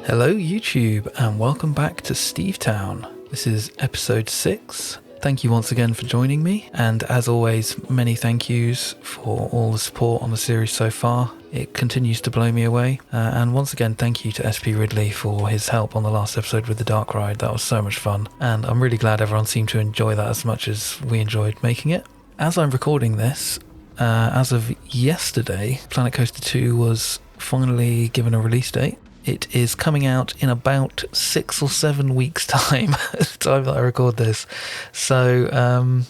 Hello YouTube and welcome back to Stevetown. This is episode 6. Thank you once again for joining me, and as always, many thank yous for all the support on the series so far. It continues to blow me away, and once again thank you to SP Ridley for his help on the last episode with the Dark Ride. That was so much fun, and I'm really glad everyone seemed to enjoy that as much as we enjoyed making it. As I'm recording this, as of yesterday, Planet Coaster 2 was finally given a release date. It is coming out in about 6 or 7 weeks' time, the time that I record this. So,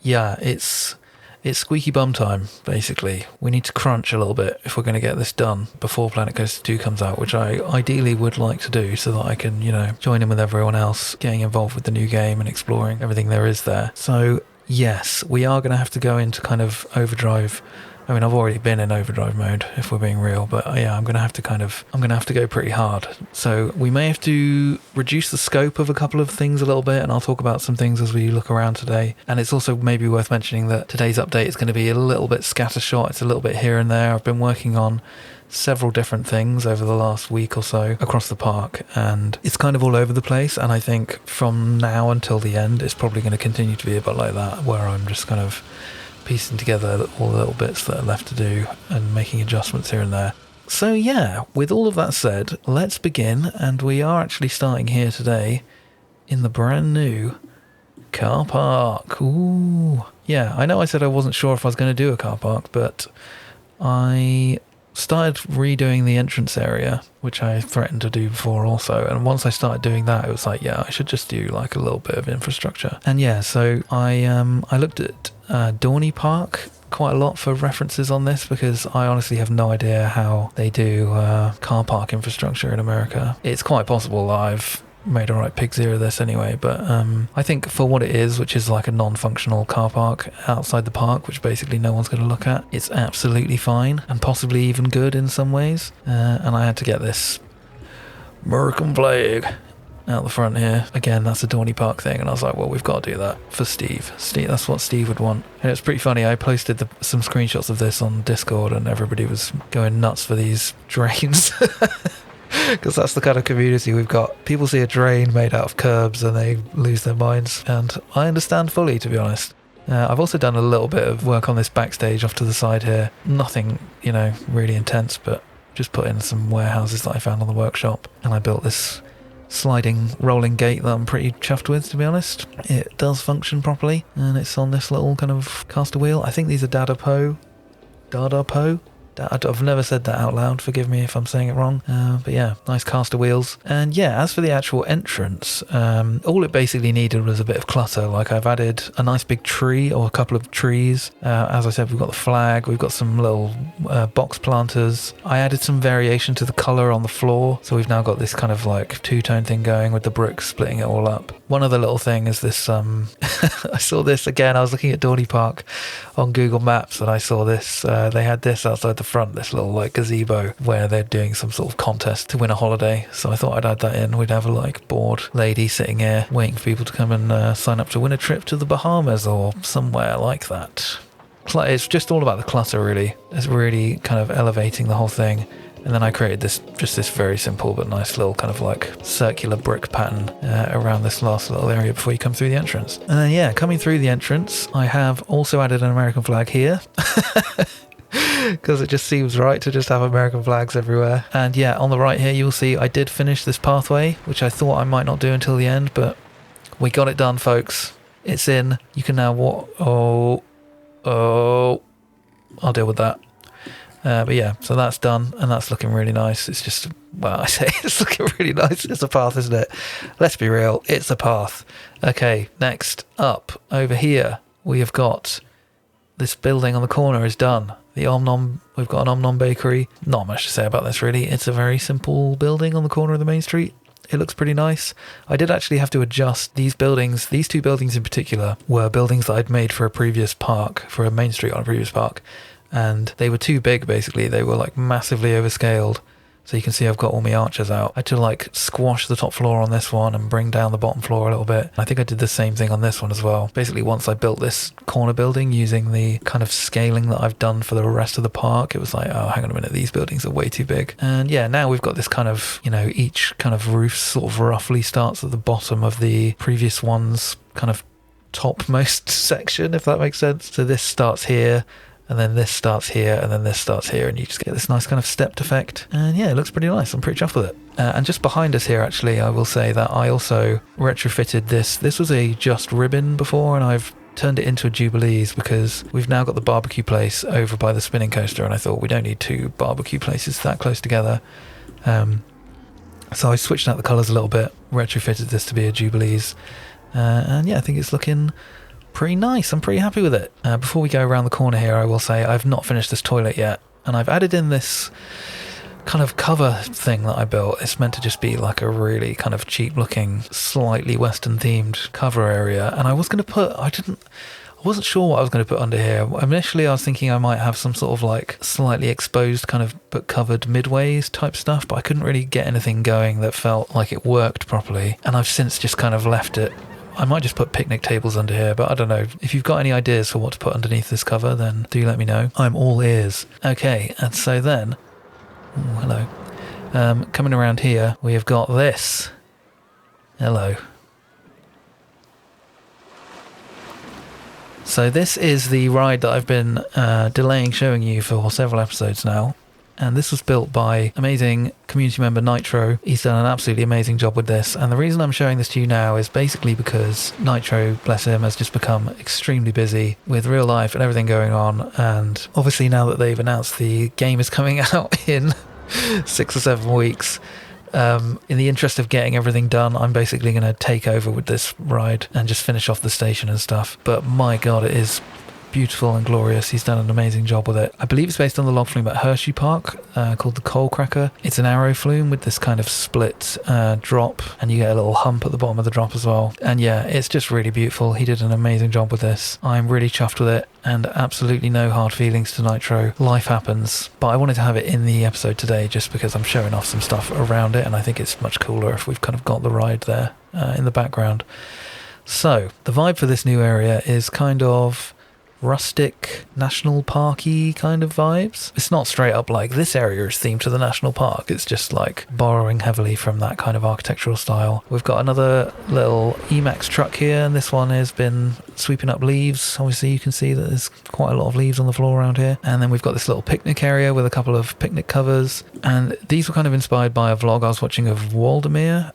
it's squeaky bum time, basically. We need to crunch a little bit if we're going to get this done before Planet Coaster 2 comes out, which I ideally would like to do so that I can, join in with everyone else, getting involved with the new game and exploring everything there is there. So, yes, we are going to have to go into kind of overdrive. I mean, I've already been in overdrive mode, if we're being real, but yeah, I'm going to have to go pretty hard. So we may have to reduce the scope of a couple of things a little bit, and I'll talk about some things as we look around today. And it's also maybe worth mentioning that today's update is going to be a little bit scattershot. It's a little bit here and there. I've been working on several different things over the last week or so across the park, and it's kind of all over the place. And I think from now until the end, it's probably going to continue to be a bit like that, where I'm just kind of piecing together all the little bits that are left to do and making adjustments here and there. So yeah, with all of that said, let's begin, and we are actually starting here today in the brand new car park. Ooh. Yeah, I know I said I wasn't sure if I was going to do a car park, but I started redoing the entrance area, which I threatened to do before also, and once I started doing that, it was like, yeah, I should just do like a little bit of infrastructure. And yeah, so I looked at Dorney Park quite a lot for references on this, because I honestly have no idea how they do car park infrastructure in America. It's quite possible that I've made a right pig's ear of this anyway, but I think for what it is, which is like a non-functional car park outside the park, which basically no one's going to look at, it's absolutely fine and possibly even good in some ways. And I had to get this American flag out the front here. Again, that's a Dorney Park thing, and I was like, well, we've got to do that for Steve. That's what Steve would want. And it's pretty funny, I posted some screenshots of this on Discord, and everybody was going nuts for these drains. Because that's the kind of community we've got. People see a drain made out of curbs and they lose their minds, and I understand fully, to be honest. I've also done a little bit of work on this backstage off to the side here. Nothing, really intense, but just put in some warehouses that I found on the workshop, and I built this sliding rolling gate that I'm pretty chuffed with, to be honest. It does function properly, and it's on this little kind of caster wheel. I think these are Dada Po. I've never said that out loud, forgive me if I'm saying it wrong, but yeah, nice caster wheels. And yeah, as for the actual entrance, all it basically needed was a bit of clutter. Like, I've added a nice big tree, or a couple of trees. As I said, we've got the flag, we've got some little box planters. I added some variation to the colour on the floor, so we've now got this kind of like two-tone thing going with the bricks splitting it all up. One other little thing is this, I saw this again, I was looking at Dorney Park on Google Maps, and I saw this, they had this outside the front, this little like gazebo where they're doing some sort of contest to win a holiday. So I thought I'd add that in. We'd have a like bored lady sitting here waiting for people to come and sign up to win a trip to the Bahamas or somewhere like that. It's just all about the clutter, really. It's really kind of elevating the whole thing. And then I created this very simple but nice little kind of like circular brick pattern around this last little area before you come through the entrance. And then yeah, coming through the entrance, I have also added an American flag here. Because it just seems right to just have American flags everywhere. And yeah, on the right here you'll see I did finish this pathway, which I thought I might not do until the end, but we got it done, folks. It's in. You can now walk. Oh, I'll deal with that. But yeah, so that's done, and that's looking really nice. It's just, well, I say it's looking really nice. It's a path, isn't it? Let's be real, it's a path. Okay, next up, over here, we have got this building on the corner is done. The Omnom, we've got an Omnom bakery. Not much to say about this, really. It's a very simple building on the corner of the main street. It looks pretty nice. I did actually have to adjust these buildings. These two buildings in particular were buildings that I'd made for a previous park, for a main street on a previous park. And they were too big, basically. They were like massively overscaled So you can see I've got all my arches out. I had to like squash the top floor on this one and bring down the bottom floor a little bit. I think I did the same thing on this one as well. Basically, once I built this corner building using the kind of scaling that I've done for the rest of the park, it was like, oh, hang on a minute, these buildings are way too big. And yeah, now we've got this kind of, you know, each kind of roof sort of roughly starts at the bottom of the previous one's kind of topmost section, if that makes sense. So this starts here, and then this starts here, and then this starts here, and you just get this nice kind of stepped effect. And yeah, it looks pretty nice. I'm pretty chuffed with it. And just behind us here, actually, I will say that I also retrofitted this. This was a just ribbon before, and I've turned it into a Jubilees because we've now got the barbecue place over by the spinning coaster, and I thought we don't need two barbecue places that close together. So I switched out the colours a little bit, retrofitted this to be a Jubilees. And yeah, I think it's looking pretty nice. I'm pretty happy with it. Before we go around the corner here, I will say I've not finished this toilet yet, and I've added in this kind of cover thing that I built. It's meant to just be like a really kind of cheap looking, slightly Western themed cover area, and I was going to put, I wasn't sure what I was going to put under here. Initially I was thinking I might have some sort of like slightly exposed kind of but covered midways type stuff, but I couldn't really get anything going that felt like it worked properly, and I've since just kind of left it. I might just put picnic tables under here, but I don't know. If you've got any ideas for what to put underneath this cover, then do let me know. I'm all ears. Okay, and so then... Oh, hello. Coming around here, we have got this. Hello. So this is the ride that I've been delaying showing you for several episodes now. And this was built by amazing community member Nitro. He's done an absolutely amazing job with this. And the reason I'm showing this to you now is basically because Nitro, bless him, has just become extremely busy with real life and everything going on. And obviously now that they've announced the game is coming out in 6 or 7 weeks, in the interest of getting everything done, I'm basically going to take over with this ride and just finish off the station and stuff. But my God, it is beautiful and glorious. He's done an amazing job with it. I believe it's based on the log flume at Hershey Park, called the Coal Cracker. It's an arrow flume with this kind of split drop, and you get a little hump at the bottom of the drop as well. And yeah, it's just really beautiful. He did an amazing job with this. I'm really chuffed with it, and absolutely no hard feelings to Nitro. Life happens, but I wanted to have it in the episode today just because I'm showing off some stuff around it, and I think it's much cooler if we've kind of got the ride there in the background. So the vibe for this new area is kind of rustic, national parky kind of vibes. It's not straight up like this area is themed to the national park. It's just like borrowing heavily from that kind of architectural style. We've got another little Emax truck here, and this one has been sweeping up leaves. Obviously you can see that there's quite a lot of leaves on the floor around here. And then we've got this little picnic area with a couple of picnic covers, and these were kind of inspired by a vlog I was watching of Waldermere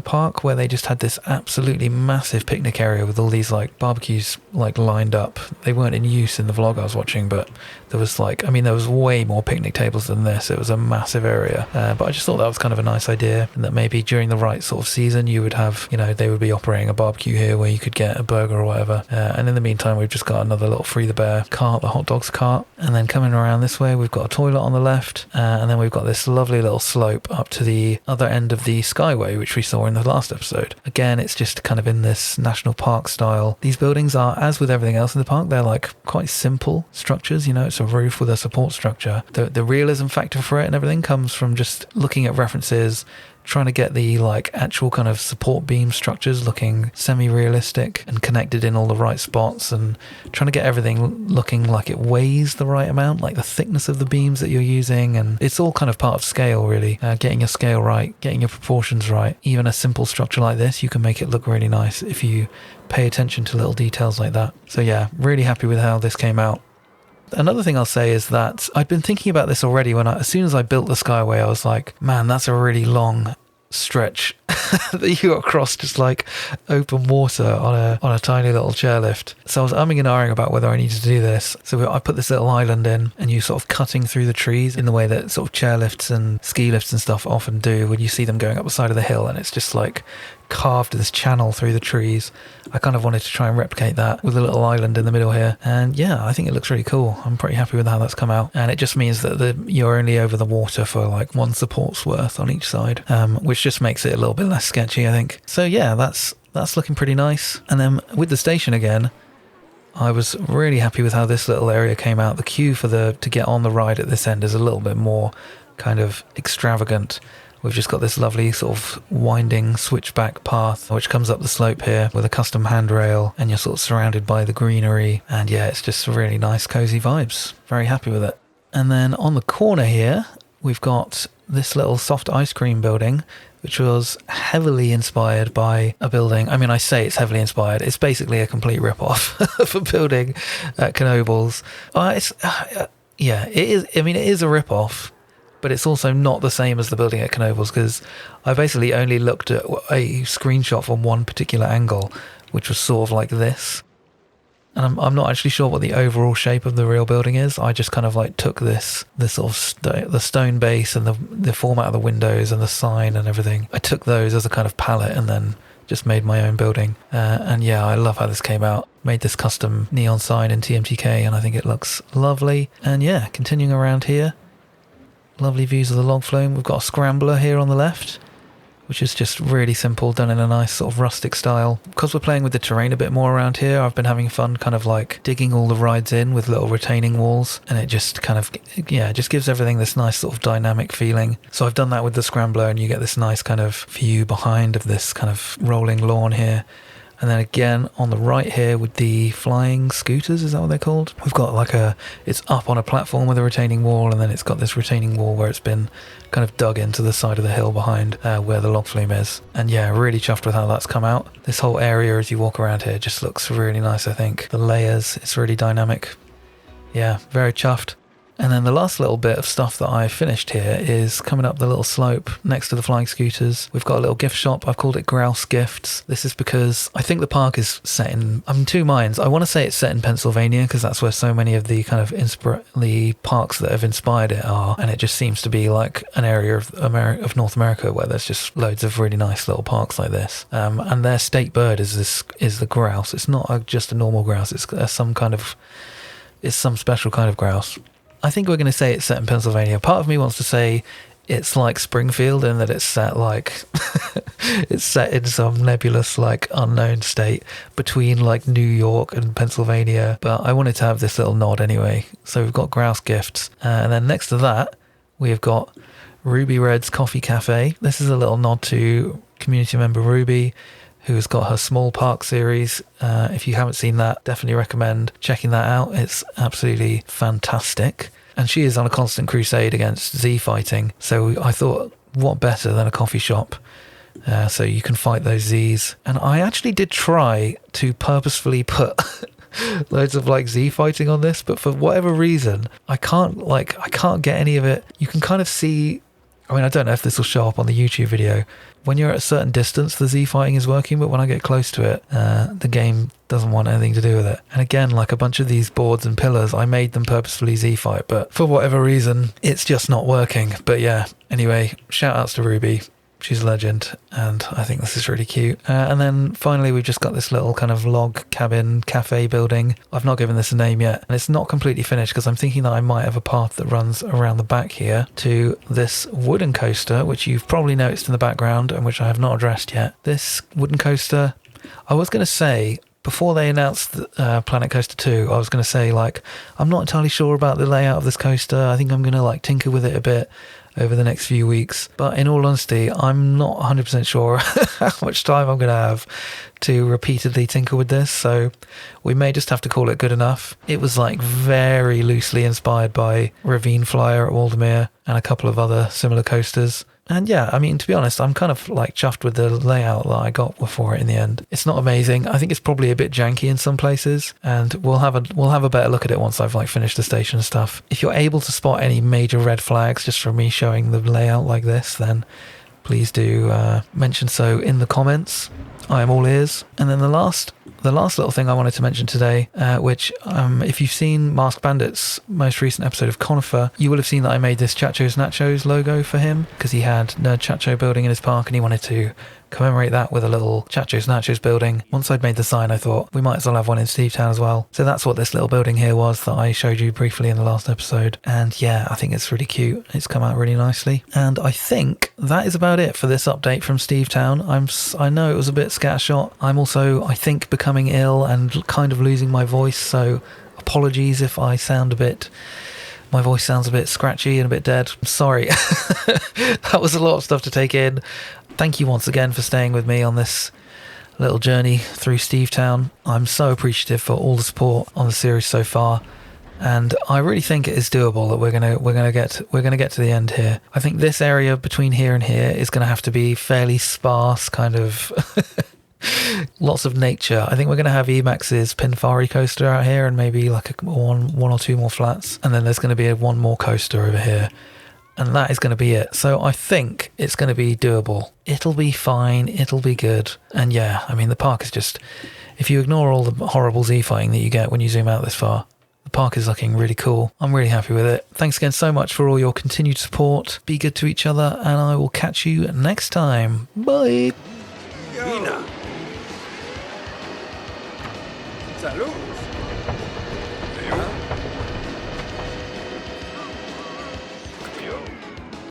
Park, where they just had this absolutely massive picnic area with all these like barbecues like lined up. They weren't in use in the vlog I was watching, but there was like, I mean, there was way more picnic tables than this. It was a massive area, but I just thought that was kind of a nice idea, and that maybe during the right sort of season you would have, you know, they would be operating a barbecue here where you could get a burger or whatever, and in the meantime we've just got another little Free the Bear cart, the hot dogs cart. And then coming around this way we've got a toilet on the left, and then we've got this lovely little slope up to the other end of the skyway, which we saw in the last episode. Again, it's just kind of in this national park style. These buildings are, as with everything else in the park, they're like quite simple structures. You know, it's a roof with a support structure. The realism factor for it and everything comes from just looking at references, trying to get the like actual kind of support beam structures looking semi-realistic and connected in all the right spots, and trying to get everything looking like it weighs the right amount, like the thickness of the beams that you're using. And it's all kind of part of scale, really. Getting your scale right, getting your proportions right. Even a simple structure like this, you can make it look really nice if you pay attention to little details like that. So yeah, really happy with how this came out. Another thing I'll say is that I'd been thinking about this already as soon as I built the Skyway. I was like, man, that's a really long stretch that you got across just like open water on a tiny little chairlift. So I was umming and ahhing about whether I needed to do this. So I put this little island in, and you sort of cutting through the trees in the way that sort of chairlifts and ski lifts and stuff often do when you see them going up the side of the hill, and it's just like carved this channel through the trees. I kind of wanted to try and replicate that with a little island in the middle here, and yeah, I think it looks really cool. I'm pretty happy with how that's come out, and it just means that you're only over the water for like one support's worth on each side, which just makes it a little bit less sketchy, I think. So yeah, that's looking pretty nice. And then with the station again, I was really happy with how this little area came out. The queue to get on the ride at this end is a little bit more kind of extravagant. We've just got this lovely sort of winding switchback path which comes up the slope here with a custom handrail, and you're sort of surrounded by the greenery. And yeah, it's just really nice, cozy vibes. Very happy with it. And then on the corner here, we've got this little soft ice cream building, which was heavily inspired by a building. I mean, I say it's heavily inspired. It's basically a complete rip-off of a building at Knoebels. Yeah, it is. I mean, it is a rip-off, but it's also not the same as the building at Knoebels, because I basically only looked at a screenshot from one particular angle, which was sort of like this. And I'm not actually sure what the overall shape of the real building is. I just kind of like took this sort of the stone base and the format of the windows and the sign and everything. I took those as a kind of palette and then just made my own building. And yeah, I love how this came out. Made this custom neon sign in TMTK, and I think it looks lovely. And yeah, continuing around here, lovely views of the log flume. We've got a scrambler here on the left, which is just really simple, done in a nice sort of rustic style. Because we're playing with the terrain a bit more around here, I've been having fun kind of like digging all the rides in with little retaining walls, and it just kind of, yeah, it just gives everything this nice sort of dynamic feeling. So I've done that with the scrambler, and you get this nice kind of view behind of this kind of rolling lawn here. And then again on the right here with the flying scooters, is that what they're called? We've got like it's up on a platform with a retaining wall, and then it's got this retaining wall where it's been kind of dug into the side of the hill behind where the log flume is. And yeah, really chuffed with how that's come out. This whole area as you walk around here just looks really nice, I think. The layers, it's really dynamic. Yeah, very chuffed. And then the last little bit of stuff that I finished here is coming up the little slope next to the flying scooters. We've got a little gift shop. I've called it Grouse Gifts. This is because I think the park is set in, I'm in two minds. I want to say it's set in Pennsylvania because that's where so many of the kind of the parks that have inspired it are. And it just seems to be like an area of North America where there's just loads of really nice little parks like this. And their state bird is the grouse. It's not just a normal grouse. It's some special kind of grouse. I think we're going to say it's set in Pennsylvania. Part of me wants to say it's like Springfield in that it's set like it's set in some nebulous like unknown state between like New York and Pennsylvania, but I wanted to have this little nod anyway. So we've got Grouse Gifts, and then next to that we have got Ruby Red's Coffee Cafe. This is a little nod to community member Ruby, who's got her Small Park series. If you haven't seen that, definitely recommend checking that out. It's absolutely fantastic. And she is on a constant crusade against Z fighting. So I thought, what better than a coffee shop? So you can fight those Zs. And I actually did try to purposefully put loads of like Z fighting on this, but for whatever reason, I can't get any of it. You can kind of see, I mean, I don't know if this will show up on the YouTube video. When you're at a certain distance, the Z fighting is working, but when I get close to it, the game doesn't want anything to do with it. And again, like a bunch of these boards and pillars, I made them purposefully Z fight, but for whatever reason, it's just not working. But yeah, anyway, shout outs to Ruby. She's a legend, and I think this is really cute. And then finally, we've just got this little kind of log cabin cafe building. I've not given this a name yet, and it's not completely finished because I'm thinking that I might have a path that runs around the back here to this wooden coaster, which you've probably noticed in the background and which I have not addressed yet. This wooden coaster, I was going to say, before they announced Planet Coaster 2, I was going to say, like, I'm not entirely sure about the layout of this coaster. I think I'm going to, like, tinker with it a bit over the next few weeks. But in all honesty, I'm not 100% sure how much time I'm going to have to repeatedly tinker with this. So we may just have to call it good enough. It was, like, very loosely inspired by Ravine Flyer at Waldermere and a couple of other similar coasters. And yeah, I mean, to be honest, I'm kind of like chuffed with the layout that I got for it in the end. It's not amazing. I think it's probably a bit janky in some places, and we'll have a better look at it once I've like finished the station and stuff. If you're able to spot any major red flags just from me showing the layout like this, then please do mention so in the comments. I am all ears. And then the last little thing I wanted to mention today, which if you've seen Masked Bandit's most recent episode of Conifer, you will have seen that I made this Chacho's Nachos logo for him because he had Nerd Chacho building in his park and he wanted to commemorate that with a little Chacho's Nachos building. Once I'd made the sign, I thought we might as well have one in Stevetown as well. So that's what this little building here was that I showed you briefly in the last episode. And yeah, I think it's really cute. It's come out really nicely. And I think that is about it for this update from Stevetown. I know it was a bit scattershot. I'm also, I think, becoming ill and kind of losing my voice. So apologies if I sound a bit my voice sounds a bit scratchy and a bit dead. I'm sorry. That was a lot of stuff to take in. Thank you once again for staying with me on this little journey through Stevetown. I'm so appreciative for all the support on the series so far, and I really think it is doable that we're gonna get to the end here. I think this area between here and here is gonna have to be fairly sparse, kind of lots of nature. I think we're gonna have Emax's Pinfari coaster out here, and maybe like one or two more flats, and then there's gonna be one more coaster over here. And that is going to be it. So I think it's going to be doable. It'll be fine. It'll be good. And yeah, I mean, the park is just, if you ignore all the horrible Z-fighting that you get when you zoom out this far, the park is looking really cool. I'm really happy with it. Thanks again so much for all your continued support. Be good to each other, and I will catch you next time. Bye. Salud.